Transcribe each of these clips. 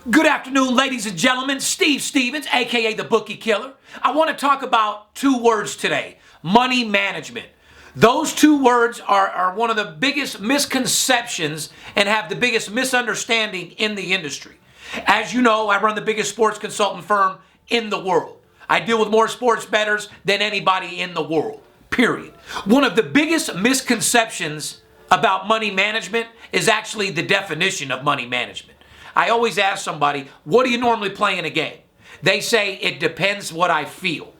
Good afternoon, ladies and gentlemen. Steve Stevens, aka the Bookie Killer. I want to talk about two words today: money management. Those two words are one of the biggest misconceptions and have the biggest misunderstanding in the industry. As you know, I run the biggest sports consultant firm in the world. I deal with more sports bettors than anybody in the world, period. One of the biggest misconceptions about money management is actually the definition of money management. I always ask somebody, what do you normally play in a game? They say, it depends what I feel.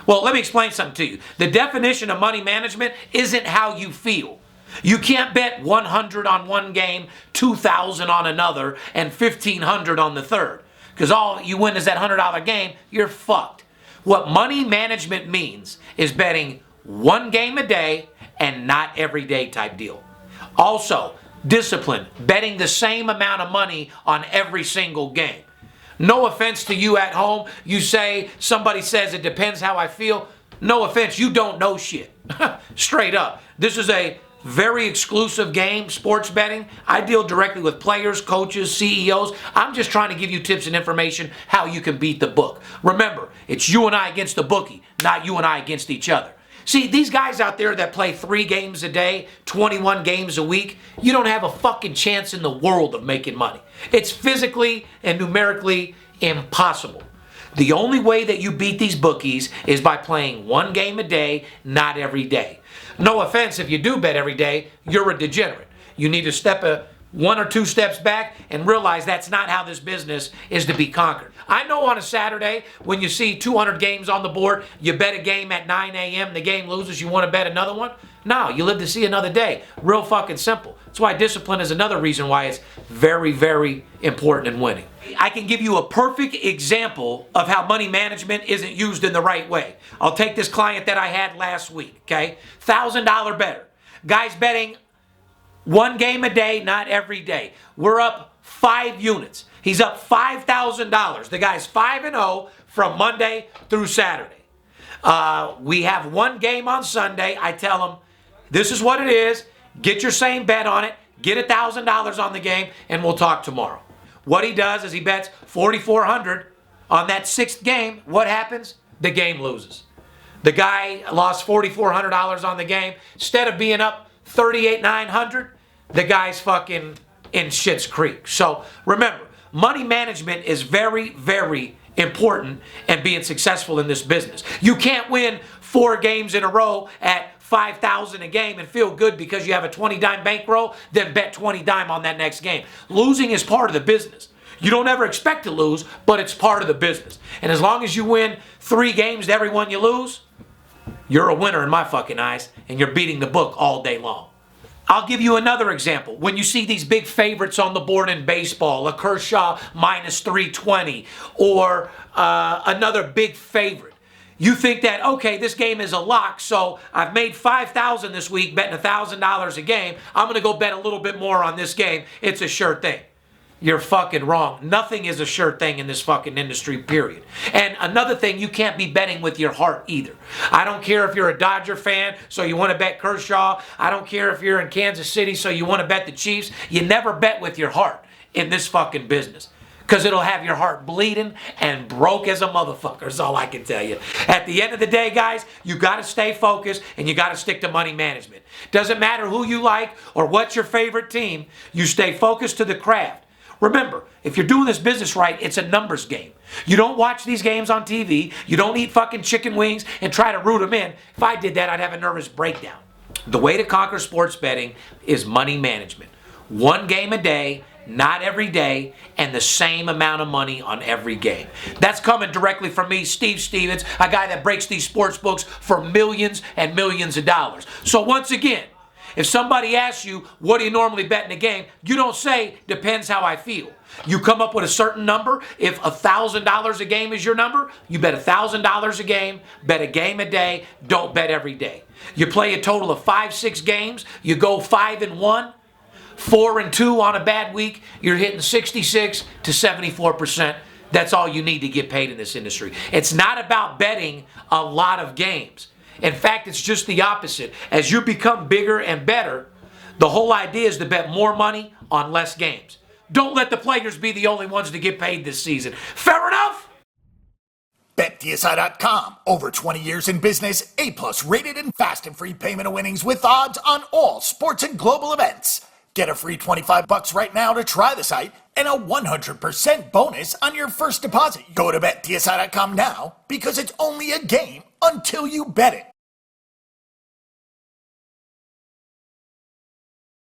Well, let me explain something to you. The definition of money management isn't how you feel. You can't bet 100 on one game, 2,000 on another, and 1,500 on the third. Because all you win is that $100 game, you're fucked. What money management means is betting one game a day and not every day type deal. Also, discipline, betting the same amount of money on every single game. No offense to you at home. You say, somebody says it depends how I feel. No offense, you don't know shit. Straight up. This is a very exclusive game, sports betting. I deal directly with players, coaches, CEOs. I'm just trying to give you tips and information how you can beat the book. Remember, it's you and I against the bookie, not you and I against each other. See, these guys out there that play 3 games a day, 21 games a week, you don't have a fucking chance in the world of making money. It's physically and numerically impossible. The only way that you beat these bookies is by playing 1 game a day, not every day. No offense, if you do bet every day, you're a degenerate. You need to step 1 or 2 steps back and realize that's not how this business is to be conquered. I know on a Saturday when you see 200 games on the board, you bet a game at 9 a.m., the game loses, you want to bet another one? No, you live to see another day. Real fucking simple. That's why discipline is another reason why it's very, very important in winning. I can give you a perfect example of how money management isn't used in the right way. I'll take this client that I had last week, okay? $1,000 better. Guy's betting 1 game a day, not every day. We're up 5 units. He's up $5,000. The guy's 5-0 from Monday through Saturday. We have 1 game on Sunday. I tell him, this is what it is. Get your same bet on it. Get $1,000 on the game, and we'll talk tomorrow. What he does is he bets $4,400 on that 6th game. What happens? The game loses. The guy lost $4,400 on the game. Instead of being up $38,900, the guy's fucking in shit's creek. So remember, money management is very, very important in being successful in this business. You can't win 4 games in a row at $5,000 a game and feel good because you have a 20-dime bankroll, then bet 20 dime on that next game. Losing is part of the business. You don't ever expect to lose, but it's part of the business. And as long as you win 3 games to every one you lose, you're a winner in my fucking eyes, and you're beating the book all day long. I'll give you another example. When you see these big favorites on the board in baseball, a Kershaw minus 320, or another big favorite, you think that, okay, this game is a lock, so I've made $5,000 this week betting $1,000 a game. I'm going to go bet a little bit more on this game. It's a sure thing. You're fucking wrong. Nothing is a sure thing in this fucking industry, period. And another thing, you can't be betting with your heart either. I don't care if you're a Dodger fan, so you want to bet Kershaw. I don't care if you're in Kansas City, so you want to bet the Chiefs. You never bet with your heart in this fucking business, because it'll have your heart bleeding and broke as a motherfucker, is all I can tell you. At the end of the day, guys, you got to stay focused and you got to stick to money management. Doesn't matter who you like or what's your favorite team, you stay focused to the craft. Remember, if you're doing this business right, it's a numbers game. You don't watch these games on TV. You don't eat fucking chicken wings and try to root them in. If I did that, I'd have a nervous breakdown. The way to conquer sports betting is money management. 1 game a day, not every day, and the same amount of money on every game. That's coming directly from me, Steve Stevens, a guy that breaks these sports books for millions and millions of dollars. So once again, if somebody asks you, what do you normally bet in a game? You don't say, depends how I feel. You come up with a certain number. If $1,000 a game is your number, you bet $1,000 a game, bet a game a day, don't bet every day. You play a total of 5-6 games, you go 5-1, 4-2 on a bad week, you're hitting 66 to 74%. That's all you need to get paid in this industry. It's not about betting a lot of games. In fact, it's just the opposite. As you become bigger and better, the whole idea is to bet more money on less games. Don't let the players be the only ones to get paid this season. Fair enough? BetDSI.com. Over 20 years in business, A+ rated and fast and free payment of winnings with odds on all sports and global events. Get a free $25 right now to try the site and a 100% bonus on your first deposit. Go to BetDSI.com now because it's only a game until you bet it.